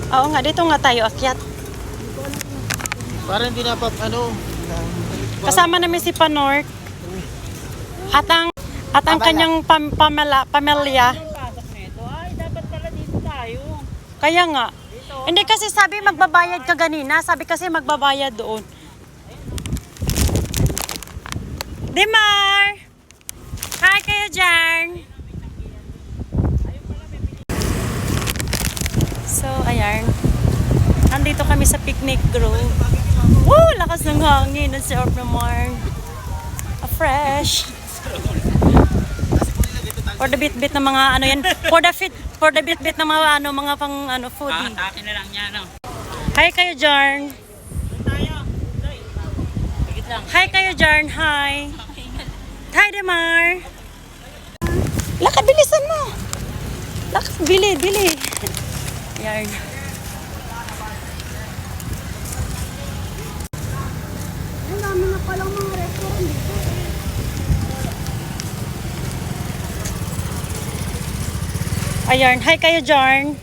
Oo nga, dito nga tayo akyat. Parang hindi na Kasama namin si Panort. At ang kanyang pamilya. Ay, dapat pala dito tayo. Kaya nga. Hindi kasi sabi magbabayad ka ganina. Sabi kasi magbabayad doon. Dimar! Hi kayo dyan! So, ayan. Nandito kami sa picnic grove. Woo! Lakas ng hangin. Ang sarap naman. Fresh. For the bit-bit ng mga ano yan. For the bit-bit ng mga ano, mga pang ano, foodie. Akin na lang yan. Hi kayo dyan. Tayo. Higit lang. Hi kayo dyan. Hi. Hi, Demar. Lakad, bilisan mo. Lakad, bili. Yan. Ang dami na palang mga restaurant dito. Ayan. Hi kayo dyan.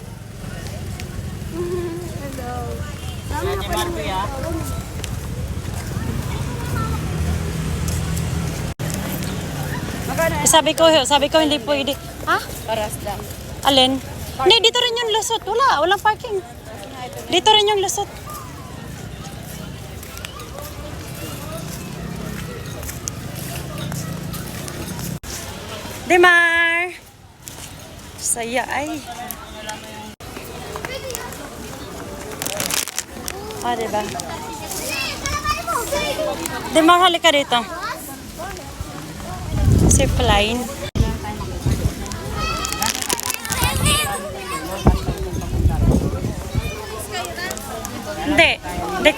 Hello. Dami na Ate palang Marby, ah. restaurant. Sabi ko hindi pwede. Ha? Paras lang. Alin? Hindi, dito rin yung lusot. Walang parking. Dito rin yung lusot. Dimar! Saya ay. Diba? Dimar, halika dito. Zip line. Hindi. Hindi.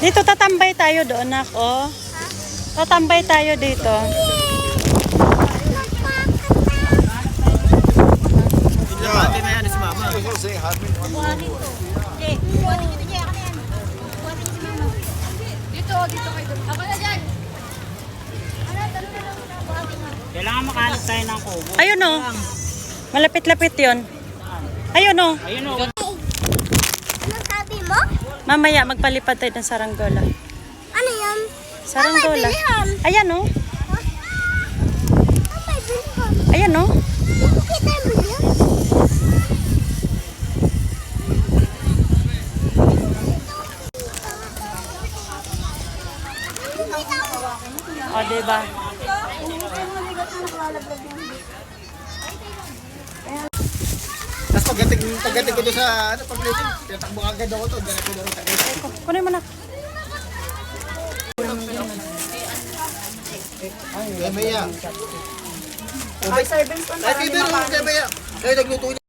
Dito tatambay tayo doon, ako. Tatambay tayo dito. Pati na yan si Mama. Dito kayo. Ako na dyan. Kailangan makahanap tayo ng kubo. Ayun o. Malapit-lapit yon. Ayun o. Ayun o. Anong sabi mo? Mamaya magpalipad tayo ng saranggola. Ano yan? Saranggola. bilihan. Ayan o. May bilihan. Ayan o. Kita yung bilihan. O, diba? Tapos pagdating ko doon sa pag-litin, tinatakbo agad ako to. Ganito na rin tayo. Kunin mo na. Kaya Maya. Ay, servings ko na. Ay, kaya Maya. Kaya nagluto niya.